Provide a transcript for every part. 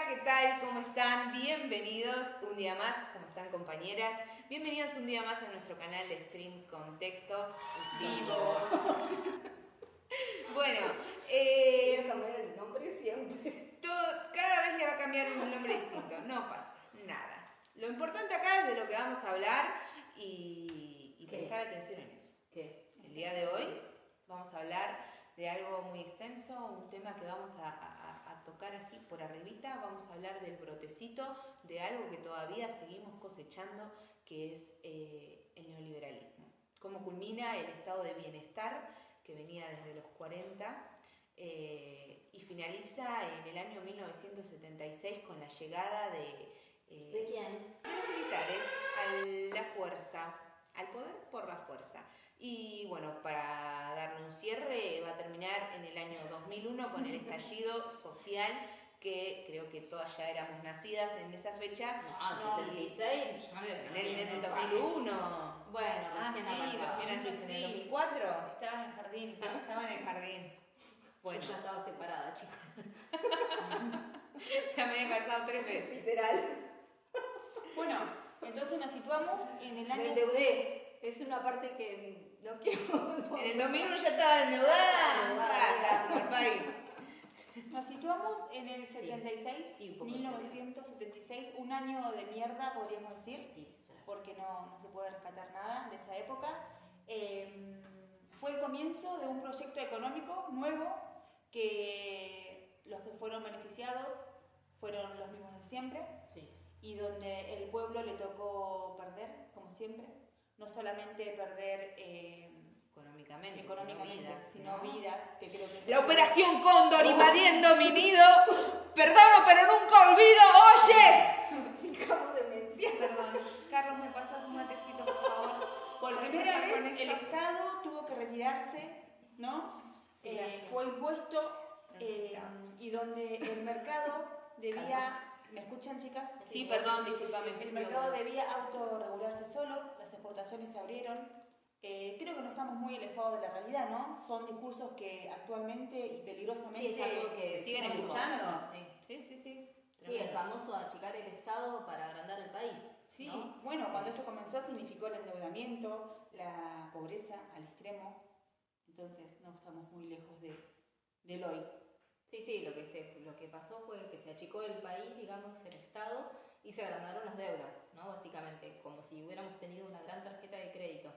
¿qué tal? ¿Cómo están? Bienvenidos un día más, ¿cómo están compañeras? Bienvenidos un día más a nuestro canal de stream Contextos Vivos. Bueno, voy a cambiar el nombre siempre. cada vez le va a cambiar un nombre distinto, no pasa nada. Lo importante acá es de lo que vamos a hablar y prestar atención en eso. ¿Qué? El día de hoy vamos a hablar de algo muy extenso, un tema que vamos a tocar así por arribita. Vamos a hablar del brotecito de algo que todavía seguimos cosechando, que es el neoliberalismo. Cómo culmina el estado de bienestar que venía desde los 40 y finaliza en el año 1976 con la llegada ¿De quién? de los militares a la fuerza, al poder por la fuerza. Y bueno, para darle un cierre, va a terminar en el año 2001 con el estallido social, que creo que todas ya éramos nacidas en esa fecha. No, 76, yo no era nacida. En el 2001. Bueno, recién sí, arrancaba. también así, en el Sí. 2004. Estaba en el jardín. Estaba en el jardín. Bueno, Yo ya estaba separada, chicos. ya me he casado 3 veces. Literal. Bueno, entonces nos situamos en el año... Me endeudé. Es una parte que no quiero. En el 2001 ya estaba endeudada. Como el país. Nos situamos en el 76, Sí, un poco 1976, un año de mierda, podríamos decir, Sí, porque no se puede rescatar nada de esa época. Fue el comienzo de un proyecto económico nuevo que los que fueron beneficiados fueron los mismos de siempre sí. y donde el pueblo le tocó perder, como siempre, no solamente perder Económicamente, sino vidas, que creo que es La Operación Cóndor invadiendo mi nido. Perdono, pero nunca olvido. ¡Oye! Fijamos demencia. Perdón. Carlos, ¿me pasas un matecito, por favor? Por primera vez el Estado tuvo que retirarse, ¿no? Sí, gracias. Fue impuesto Necesitaba. y donde el mercado debía... ¿Me escuchan, chicas? Sí, perdón, discúlpame. El mercado debía autorregularse solo, las exportaciones se abrieron. Creo que no estamos muy alejados de la realidad, ¿no? Son discursos que actualmente y peligrosamente... Sí, es algo que ¿Se siguen sí, escuchando? Sí. Sí. Sí, el famoso achicar el Estado para agrandar el país. Sí, ¿no? bueno, cuando eso comenzó significó el endeudamiento, la pobreza al extremo. Entonces no estamos muy lejos del hoy. Sí, lo que pasó fue que se achicó el país, digamos, el Estado, y se agrandaron las deudas, ¿no? Básicamente, como si hubiéramos tenido una gran tarjeta de crédito,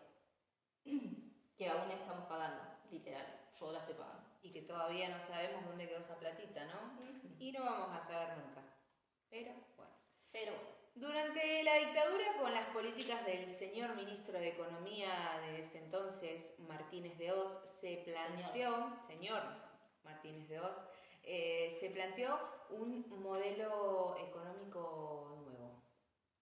que aún estamos pagando, literal, yo la estoy pagando. Y que todavía no sabemos dónde quedó esa platita, ¿no? Y no vamos a saber nunca. Pero, bueno. Pero, Durante la dictadura, con las políticas del señor ministro de Economía de ese entonces, Martínez de Hoz, se planteó un modelo económico nuevo.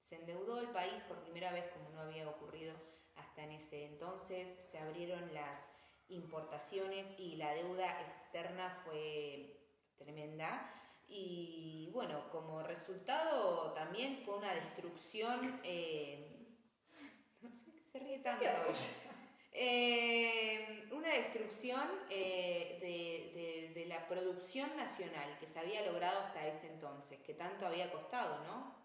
Se endeudó el país por primera vez, como no había ocurrido hasta en ese entonces. Se abrieron las importaciones y la deuda externa fue tremenda. Y bueno, como resultado también fue una destrucción, no sé qué se ríe tanto una destrucción de la producción nacional que se había logrado hasta ese entonces, que tanto había costado, ¿no?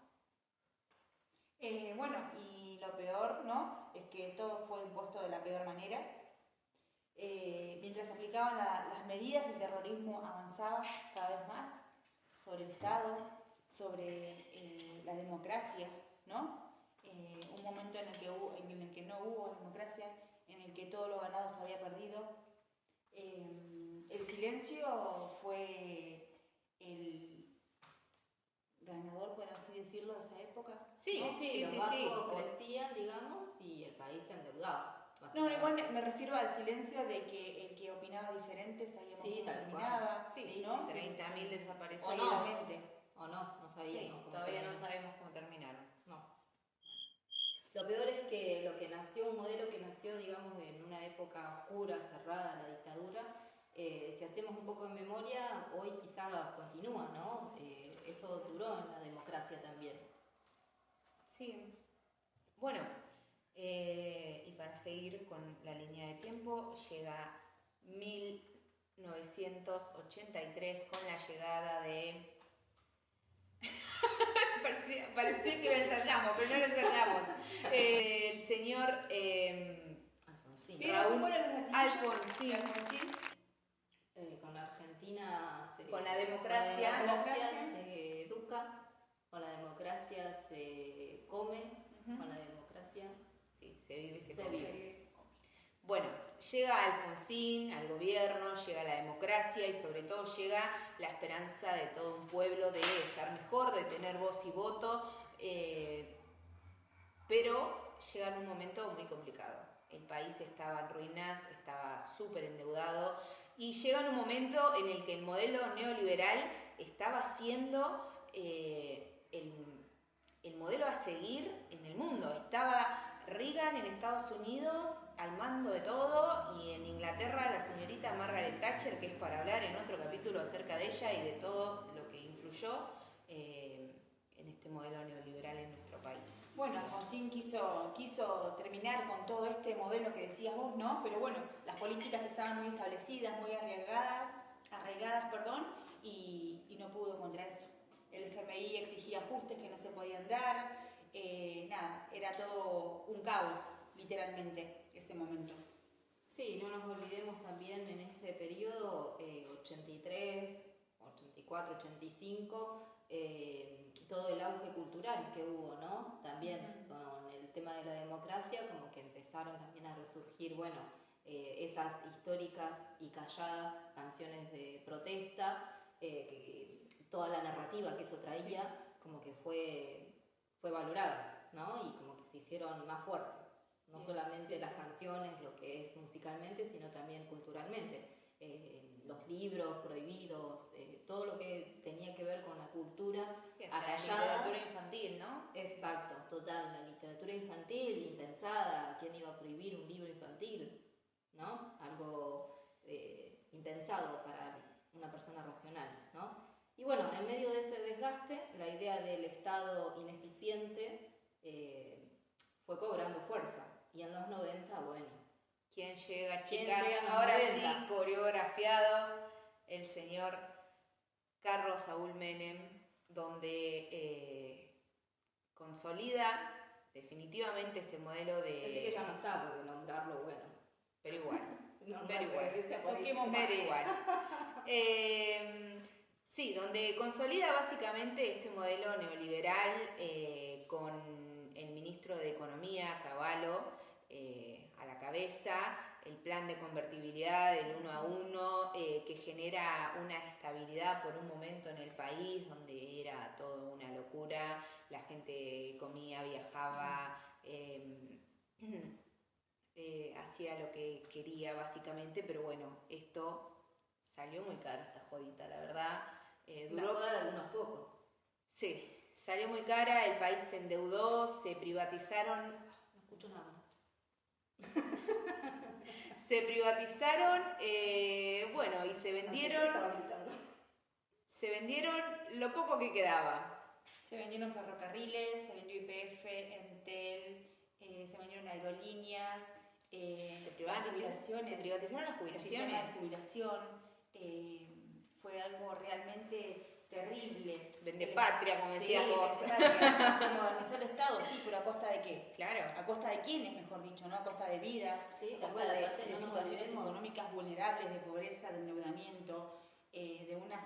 Bueno, y lo peor, ¿no? Es que todo fue impuesto de la peor manera. Mientras se aplicaban las medidas, el terrorismo avanzaba cada vez más sobre el Estado, sobre la democracia, ¿no? Un momento en el que no hubo democracia, en el que todo lo ganado se había perdido. El silencio fue el ganador, por así decirlo, de esa época. los bancos crecían, digamos, y el país se endeudaba. No, igual me refiero al silencio de que el que opinaba diferente sabíamos cómo terminaba. Sí, ¿no? 30.000 desaparecidos. O no sabíamos cómo todavía no terminaron. sabemos cómo terminaron. No. Lo peor es que un modelo que nació, digamos, en una época oscura, cerrada, la dictadura, si hacemos un poco de memoria, hoy quizás continúa, ¿no? Eso duró en la democracia también. Sí. Bueno, y para seguir con la línea de tiempo, llega 1983 con la llegada de saludamos, pero no nos saludamos. El señor Alfonsín. Raúl Alfonsín. Con la Argentina Con la democracia se educa, con la democracia se come, con la democracia se vive, se come. vive. Bueno, llega Alfonsín al gobierno, llega la democracia y sobre todo llega la esperanza de todo un pueblo de estar mejor, de tener voz y voto, pero llega en un momento muy complicado. El país estaba en ruinas, estaba súper endeudado y llega en un momento en el que el modelo neoliberal estaba siendo el modelo a seguir en el mundo. Estaba Reagan en Estados Unidos al mando de todo y en Inglaterra la señorita Margaret Thatcher, que es para hablar en otro capítulo acerca de ella y de todo lo que influyó en este modelo neoliberal en nuestro país. Bueno, Alfonsín quiso terminar con todo este modelo que decías vos, ¿no? Pero bueno, las políticas estaban muy establecidas, muy arraigadas, y no pudo contra eso. El FMI exigía ajustes que no se podían dar, era todo un caos, literalmente, ese momento. Sí, no nos olvidemos también en ese periodo, 83, 84, 85, todo el auge cultural que hubo, ¿no? También con el tema de la democracia, como que empezaron también a resurgir, bueno, esas históricas y calladas canciones de protesta, toda la narrativa que eso traía, como que fue valorada, ¿no? Y como que se hicieron más fuertes. No solamente las canciones, lo que es musicalmente, sino también culturalmente. Los libros prohibidos, todo lo que tenía que ver con la cultura acallada. La literatura infantil, ¿no? Exacto, total. La literatura infantil, impensada. ¿Quién iba a prohibir un libro infantil? ¿No? Algo impensado para una persona racional, ¿no? Y bueno, en medio de ese desgaste, la idea del Estado ineficiente fue cobrando fuerza. Y en los 90, bueno. ¿Quién llega, ¿Quién chicas? llega en los Ahora 90? Sí, coreografiado, el señor Carlos Saúl Menem, donde consolida definitivamente este modelo de... Así que ya no está, porque nombrarlo, bueno. Pero igual. No, pero igual. Pero igual. Sí, donde consolida básicamente este modelo neoliberal con el ministro de Economía, Cavallo, a la cabeza, el plan de convertibilidad del 1 a 1, que genera una estabilidad por un momento en el país, donde era todo una locura, la gente comía, viajaba, hacía lo que quería básicamente, pero bueno, esto salió muy caro, esta jodita, la verdad. Duró de algunos pocos. Sí, salió muy cara, el país se endeudó, se privatizaron. No escucho nada con esto. Se privatizaron, bueno, y se vendieron. Se vendieron lo poco que quedaba. Se vendieron ferrocarriles, se vendió YPF, Entel, se vendieron aerolíneas, se privatizaron las jubilaciones. El sistema de jubilación fue algo realmente terrible. Vende patria, como decías vos. Se modernizó el Estado, sí, pero ¿a costa de qué? Claro. ¿A costa de quiénes, mejor dicho? ¿No? A costa de vidas, sí, a costa de situaciones económicas vulnerables, de pobreza, de endeudamiento, de una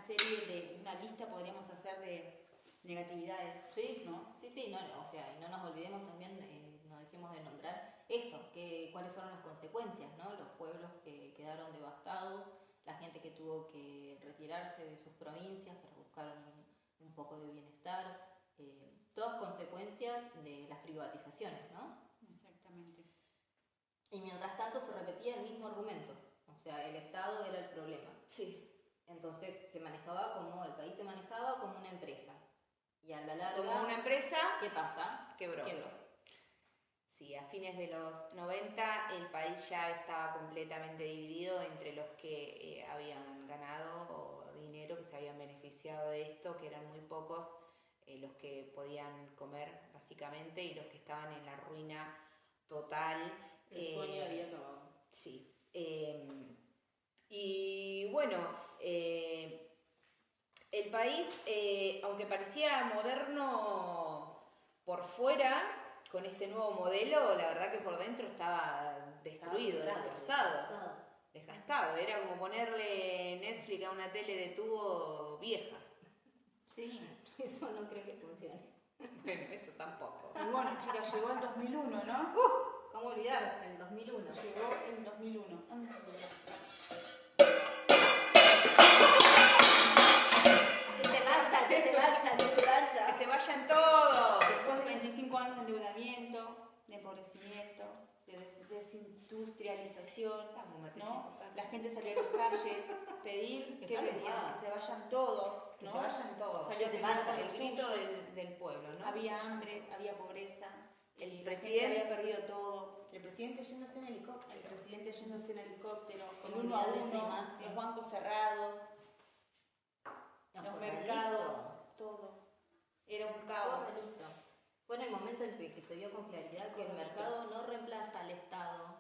lista podríamos hacer de negatividades. Sí, ¿no? Sí, no, o sea, y no nos olvidemos también, no dejemos de nombrar esto, cuáles fueron las consecuencias, ¿no? Los pueblos que quedaron devastados, la gente que tuvo que retirarse de sus provincias para buscar un poco de bienestar, todas consecuencias de las privatizaciones, ¿no? Exactamente. Y mientras tanto se repetía el mismo argumento, o sea, el Estado era el problema. Sí. Entonces el país se manejaba como una empresa. Y a la larga... Como una empresa... ¿Qué pasa? Quebró. Sí, a fines de los 90 el país ya estaba completamente dividido entre los que habían ganado dinero, que se habían beneficiado de esto, que eran muy pocos los que podían comer básicamente, y los que estaban en la ruina total. El sueño había acabado. Sí. Y bueno, el país, aunque parecía moderno por fuera, con este nuevo modelo, la verdad que por dentro estaba destruido, destrozado, desgastado. Era como ponerle Netflix a una tele de tubo vieja. Sí, eso no creo que funcione. Bueno, esto tampoco. Y bueno, chicas, llegó el 2001, ¿no? ¿Cómo olvidar? El 2001. Llegó el 2001. Que se vayan todos. Después de 25 años de endeudamiento, de empobrecimiento, de desindustrialización, ¿no? La gente salió a las calles, pedir que pedían, que se vayan todos, Que ¿no? se vayan todos. Salió a pedir El grito del pueblo, ¿no? Había hambre, había pobreza, El la presidente gente había perdido todo. El presidente yéndose en helicóptero. El presidente yéndose en helicóptero, con Como uno a olvidar esa uno, imagen. los bancos cerrados, los mercados, corralitos. todo. Era un caos. Corralito. Fue en el momento en que se vio con claridad que el mercado no reemplaza al Estado,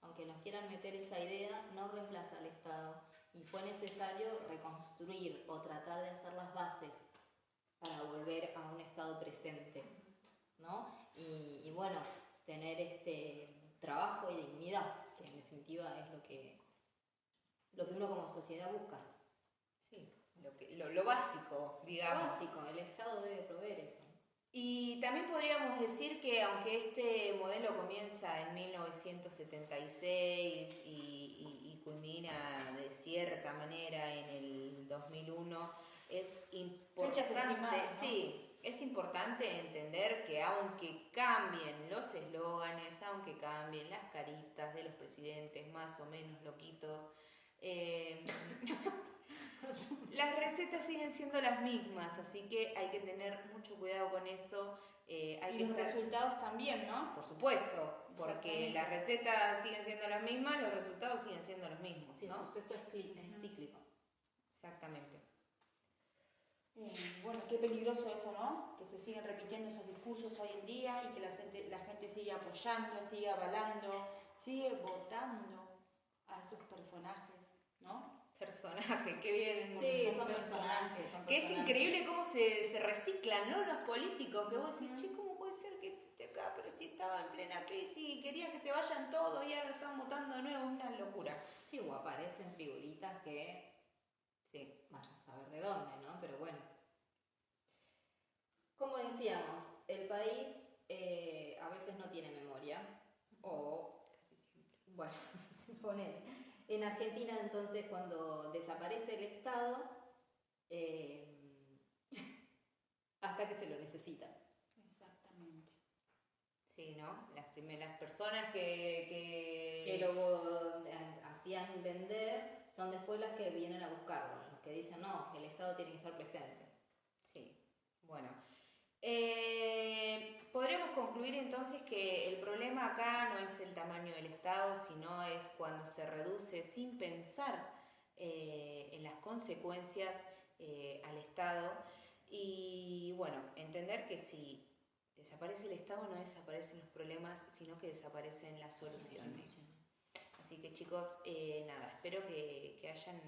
aunque nos quieran meter esa idea, no reemplaza al Estado. Y fue necesario reconstruir o tratar de hacer las bases para volver a un Estado presente, ¿no? Y bueno, tener trabajo y dignidad, que en definitiva es lo que uno como sociedad busca. Sí, lo básico, digamos. Lo básico, el Estado debe proveer eso. Y también podríamos decir que aunque este modelo comienza en 1976 y culmina de cierta manera en el 2001, es importante, sí, es importante entender que aunque cambien los eslóganes, aunque cambien las caritas de los presidentes más o menos loquitos, las recetas siguen siendo las mismas, así que hay que tener mucho cuidado con eso. Y los resultados también, ¿no? Por supuesto, porque las recetas siguen siendo las mismas, los resultados siguen siendo los mismos, Sí, ¿no? el suceso es cíclico. Exactamente. Bueno, qué peligroso eso, ¿no? Que se siguen repitiendo esos discursos hoy en día y que la gente sigue apoyando, sigue avalando, sigue votando a esos personajes, ¿no? Personajes, qué bien. Sí, son personajes. Que es increíble cómo se reciclan, ¿no? Los políticos, que vos decís, che, ¿cómo puede ser que esté acá? Pero si estaba en plena crisis y querían que se vayan todos y ahora lo están votando de nuevo, es una locura. Sí, o aparecen figuritas que, sí, vaya a saber de dónde, ¿no? Pero bueno. Como decíamos, el país a veces no tiene memoria, o casi siempre. Bueno, se pone. En Argentina, entonces, cuando desaparece el Estado, hasta que se lo necesita. Exactamente. Sí, ¿no? Las primeras personas que lo hacían vender son después las que vienen a buscarlo, los que dicen, no, el Estado tiene que estar presente. Sí, bueno. Podríamos concluir entonces que el problema acá no es el tamaño del Estado, sino es cuando se reduce sin pensar en las consecuencias al Estado. Y bueno, entender que si desaparece el Estado no desaparecen los problemas, sino que desaparecen las soluciones. Así que chicos, nada, espero que hayan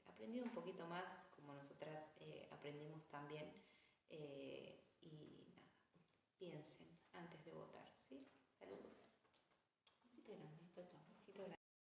aprendido un poquito más como nosotras aprendimos también. Y nada, piensen antes de votar, ¿sí? Saludos. Así que